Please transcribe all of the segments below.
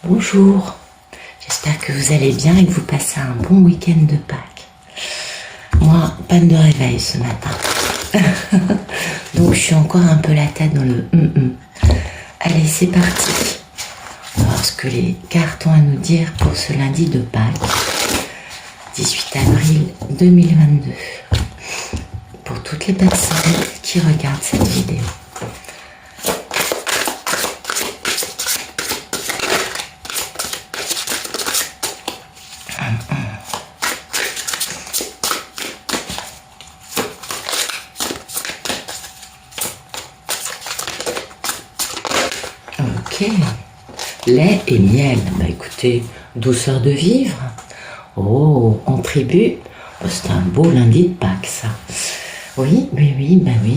Bonjour, j'espère que vous allez bien et que vous passez un bon week-end de Pâques. Moi, panne de réveil ce matin. Donc je suis encore un peu la tête dans le Allez, c'est parti. On va voir ce que les cartes ont à nous dire pour ce lundi de Pâques, 18 avril 2022. Pour toutes les personnes qui regardent cette vidéo. Ok, lait et miel. Bah écoutez, douceur de vivre. Oh, en tribu, oh, c'est un beau lundi de Pâques ça. Oui,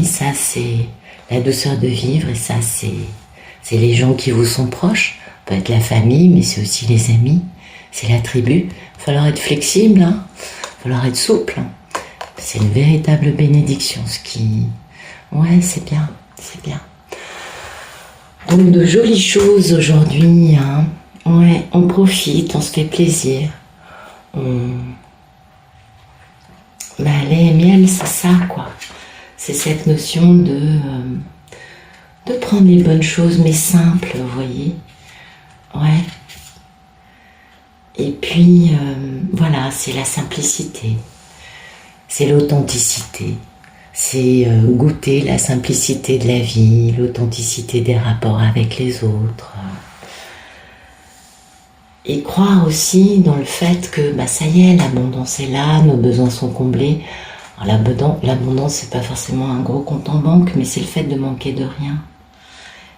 ça c'est la douceur de vivre et ça c'est les gens qui vous sont proches. Ça peut être la famille, mais c'est aussi les amis, c'est la tribu. Il va falloir être flexible, il va falloir être souple. C'est une véritable bénédiction, ce qui... Ouais, c'est bien, c'est bien. Donc de jolies choses aujourd'hui, hein. Ouais, on profite, on se fait plaisir. Lait et miel, c'est ça, quoi. C'est cette notion de prendre les bonnes choses, mais simples, vous voyez. Ouais. Et puis, voilà, c'est la simplicité. C'est l'authenticité. C'est goûter la simplicité de la vie, l'authenticité des rapports avec les autres. Et croire aussi dans le fait que ça y est, l'abondance est là, nos besoins sont comblés. L'abondance, c'est pas forcément un gros compte en banque, mais c'est le fait de manquer de rien.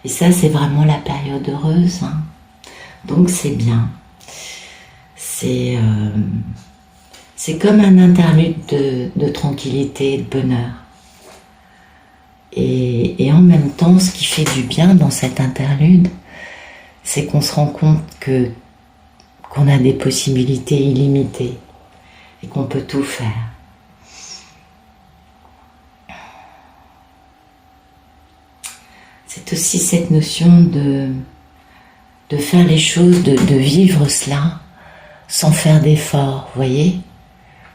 Et ça, c'est vraiment la période heureuse. Hein. Donc c'est bien. C'est comme un interlude de tranquillité et de bonheur. Et en même temps, ce qui fait du bien dans cet interlude, c'est qu'on se rend compte qu'on a des possibilités illimitées et qu'on peut tout faire. C'est aussi cette notion de faire les choses, de vivre cela sans faire d'efforts, vous voyez,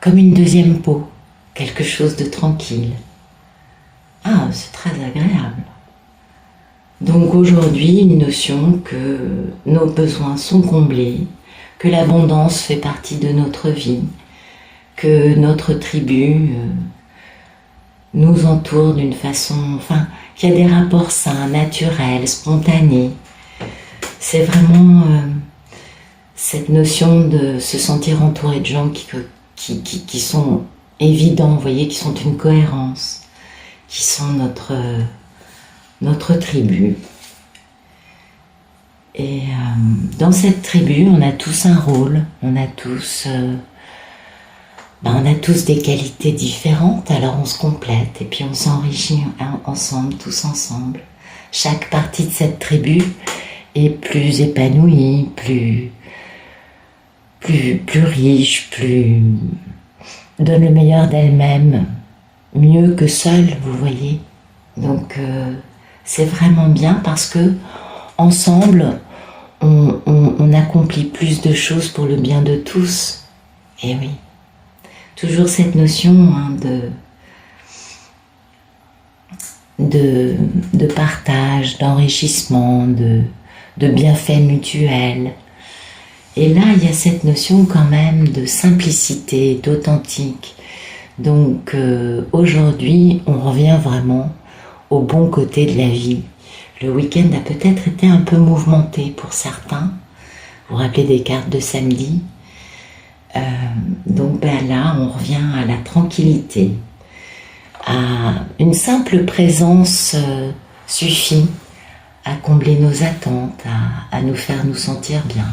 comme une deuxième peau, quelque chose de tranquille. Ah, c'est très agréable. Donc aujourd'hui, une notion que nos besoins sont comblés, que l'abondance fait partie de notre vie, que notre tribu nous entoure d'une façon, qu'il y a des rapports sains, naturels, spontanés. C'est vraiment cette notion de se sentir entouré de gens qui sont évidents, vous voyez, qui sont une cohérence, qui sont notre tribu. Et dans cette tribu, on a tous un rôle, on a tous des qualités différentes, alors on se complète et puis on s'enrichit ensemble, tous ensemble. Chaque partie de cette tribu est plus épanouie, plus riche, donne le meilleur d'elle-même, mieux que seule, vous voyez. Donc c'est vraiment bien parce que ensemble, on accomplit plus de choses pour le bien de tous. Et oui, toujours cette notion de partage, d'enrichissement, de bienfaits mutuels. Et là, il y a cette notion quand même de simplicité, d'authentique. Donc aujourd'hui, on revient vraiment au bon côté de la vie. Le week-end a peut-être été un peu mouvementé pour certains. Vous vous rappelez des cartes de samedi. Donc là, on revient à la tranquillité. À une simple présence suffit à combler nos attentes, à nous faire nous sentir bien.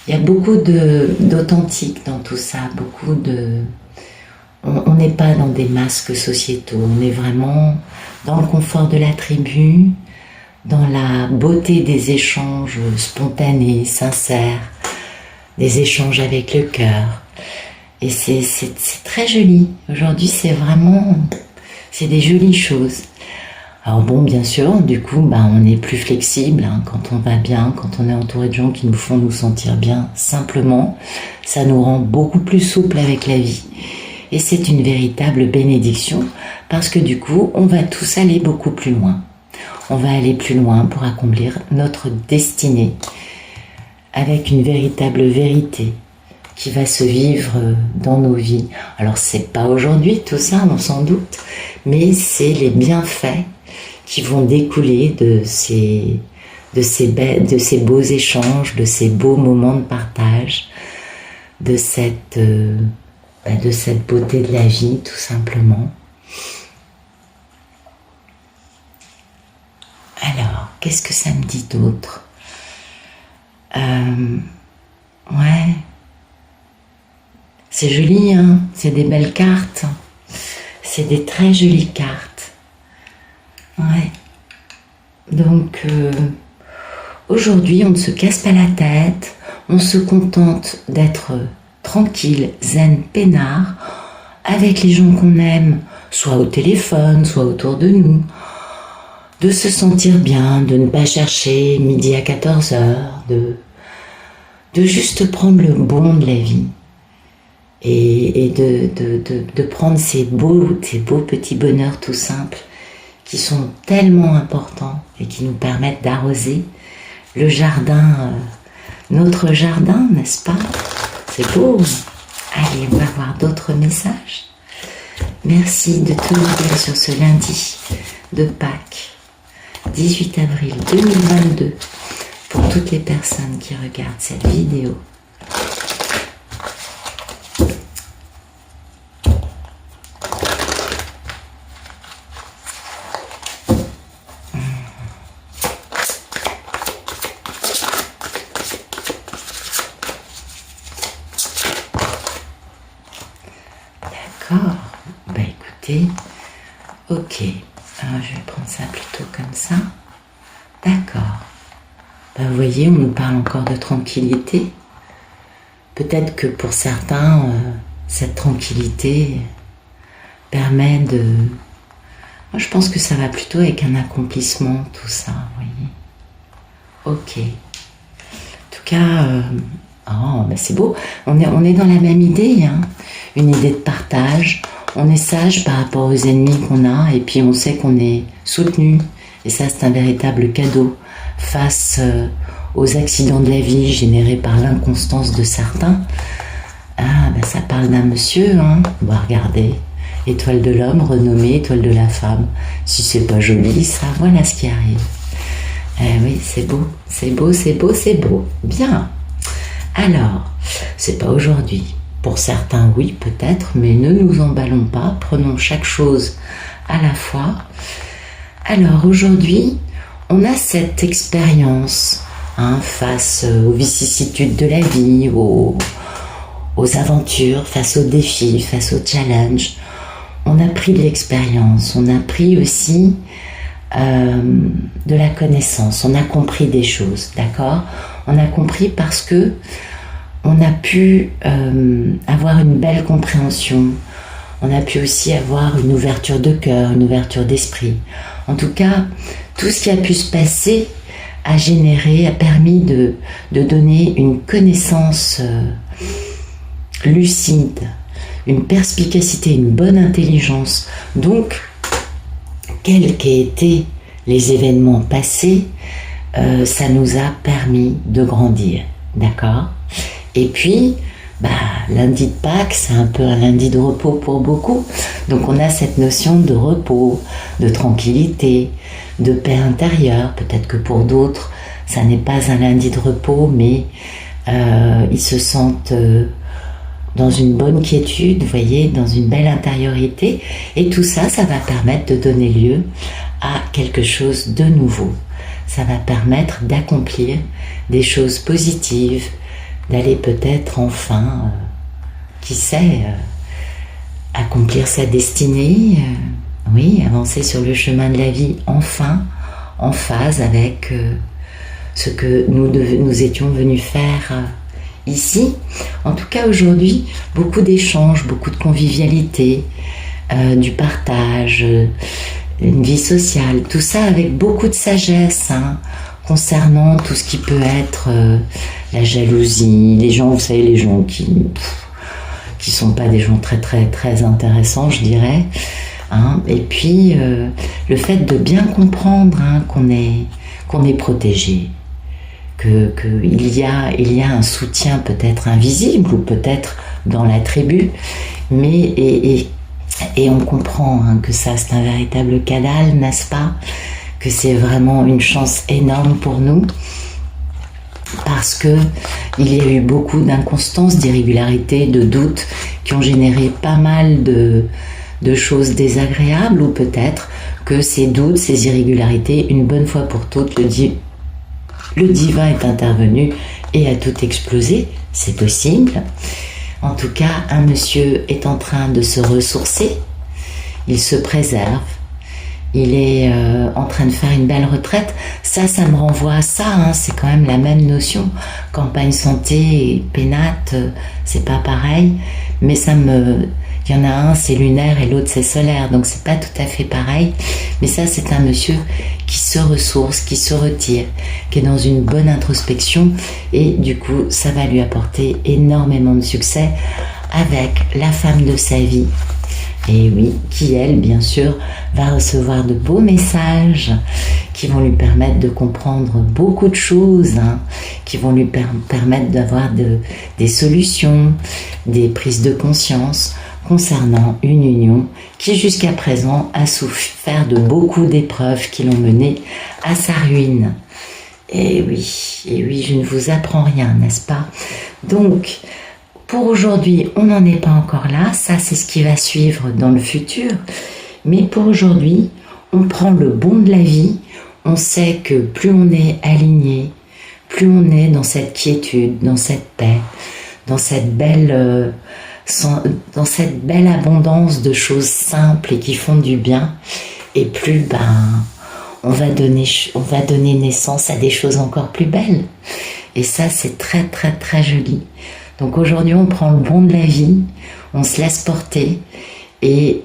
Il y a beaucoup d'authentique dans tout ça, on n'est pas dans des masques sociétaux, on est vraiment dans le confort de la tribu, dans la beauté des échanges spontanés, sincères, des échanges avec le cœur. Et c'est très joli. Aujourd'hui, c'est des jolies choses. Alors bon, bien sûr, du coup, on est plus flexible hein, quand on va bien, quand on est entouré de gens qui nous font nous sentir bien. Simplement, ça nous rend beaucoup plus souples avec la vie. Et c'est une véritable bénédiction parce que du coup, on va tous aller beaucoup plus loin. On va aller plus loin pour accomplir notre destinée avec une véritable vérité qui va se vivre dans nos vies. Alors c'est pas aujourd'hui tout ça, on s'en doute, mais c'est les bienfaits qui vont découler de ces beaux échanges, de ces beaux moments de partage, de cette beauté de la vie tout simplement. Alors, qu'est-ce que ça me dit d'autre? Ouais, c'est joli, hein, c'est des belles cartes, c'est des très jolies cartes. Ouais. Donc, aujourd'hui, on ne se casse pas la tête, on se contente d'être tranquille, zen, peinard, avec les gens qu'on aime, soit au téléphone, soit autour de nous, de se sentir bien, de ne pas chercher midi à 14h, de juste prendre le bon de la vie et de prendre ces beaux petits bonheurs tout simples qui sont tellement importants et qui nous permettent d'arroser le jardin, notre jardin, n'est-ce pas? C'est beau. Allez, on va voir d'autres messages. Merci de tout nous dire sur ce lundi de Pâques, 18 avril 2022, pour toutes les personnes qui regardent cette vidéo. D'accord, écoutez, ok, alors je vais prendre ça plutôt comme ça, d'accord, vous voyez, on nous parle encore de tranquillité, peut-être que pour certains, cette tranquillité permet de, moi je pense que ça va plutôt avec un accomplissement, tout ça, vous voyez, ok, en tout cas, c'est beau, on est dans la même idée, hein. Une idée de partage, on est sage par rapport aux ennemis qu'on a et puis on sait qu'on est soutenu et ça c'est un véritable cadeau face aux accidents de la vie générés par l'inconstance de certains. Ça parle d'un monsieur, hein. Regardez, étoile de l'homme renommée étoile de la femme, si c'est pas joli ça, voilà ce qui arrive. Oui, c'est beau, c'est beau, c'est beau, c'est beau, bien. Alors, c'est pas aujourd'hui. Pour certains, oui, peut-être, mais ne nous emballons pas, prenons chaque chose à la fois. Alors aujourd'hui, on a cette expérience face aux vicissitudes de la vie, aux aventures, face aux défis, face aux challenges. On a pris de l'expérience, on a pris aussi de la connaissance, on a compris des choses, d'accord? On a compris parce que on a pu avoir une belle compréhension, on a pu aussi avoir une ouverture de cœur, une ouverture d'esprit. En tout cas, tout ce qui a pu se passer a permis de donner une connaissance lucide, une perspicacité, une bonne intelligence. Donc, quels qu'aient été les événements passés, ça nous a permis de grandir, d'accord? Et puis, lundi de Pâques, c'est un peu un lundi de repos pour beaucoup. Donc on a cette notion de repos, de tranquillité, de paix intérieure. Peut-être que pour d'autres, ça n'est pas un lundi de repos, mais ils se sentent dans une bonne quiétude, vous voyez, dans une belle intériorité. Et tout ça, ça va permettre de donner lieu à quelque chose de nouveau. Ça va permettre d'accomplir des choses positives, d'aller peut-être enfin, qui sait, accomplir sa destinée, oui, avancer sur le chemin de la vie enfin, en phase avec ce que nous étions venus faire ici. En tout cas aujourd'hui, beaucoup d'échanges, beaucoup de convivialité, du partage, une vie sociale, tout ça avec beaucoup de sagesse, hein, concernant tout ce qui peut être la jalousie, les gens, vous savez, les gens qui sont pas des gens très très très intéressants, je dirais, hein, et puis le fait de bien comprendre, hein, qu'on est protégé, il y a un soutien peut-être invisible ou peut-être dans la tribu, mais et on comprend, hein, que ça c'est un véritable canal, n'est-ce pas, que c'est vraiment une chance énorme pour nous, parce que il y a eu beaucoup d'inconstances, d'irrégularités, de doutes qui ont généré pas mal de choses désagréables, ou peut-être que ces doutes, ces irrégularités, une bonne fois pour toutes, le divin est intervenu et a tout explosé, c'est possible. En tout cas, un monsieur est en train de se ressourcer, il se préserve, il est en train de faire une belle retraite. Ça me renvoie à ça, hein, c'est quand même la même notion. Campagne santé et pénate, c'est pas pareil, mais il y en a un c'est lunaire et l'autre c'est solaire, donc c'est pas tout à fait pareil. Mais ça c'est un monsieur qui se ressource, qui se retire, qui est dans une bonne introspection, et du coup ça va lui apporter énormément de succès avec la femme de sa vie. Et oui, qui elle, bien sûr, va recevoir de beaux messages qui vont lui permettre de comprendre beaucoup de choses, hein, qui vont lui permettre d'avoir des solutions, des prises de conscience concernant une union qui jusqu'à présent a souffert de beaucoup d'épreuves qui l'ont mené à sa ruine. Et oui, je ne vous apprends rien, n'est-ce pas? Donc, pour aujourd'hui, on n'en est pas encore là, ça c'est ce qui va suivre dans le futur, mais pour aujourd'hui, on prend le bon de la vie, on sait que plus on est aligné, plus on est dans cette quiétude, dans cette paix, dans cette belle abondance de choses simples et qui font du bien, et plus on va donner naissance à des choses encore plus belles, et ça c'est très très très joli. Donc aujourd'hui, on prend le bon de la vie, on se laisse porter, et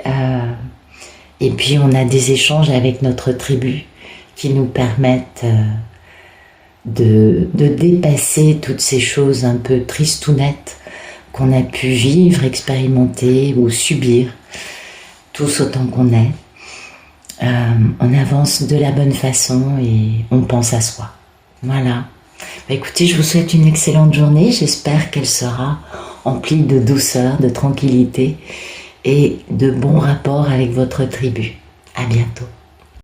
puis on a des échanges avec notre tribu qui nous permettent de dépasser toutes ces choses un peu tristounettes qu'on a pu vivre, expérimenter ou subir, tous autant qu'on est. On avance de la bonne façon et on pense à soi. Voilà. Écoutez, je vous souhaite une excellente journée. J'espère qu'elle sera emplie de douceur, de tranquillité et de bons rapports avec votre tribu. À bientôt.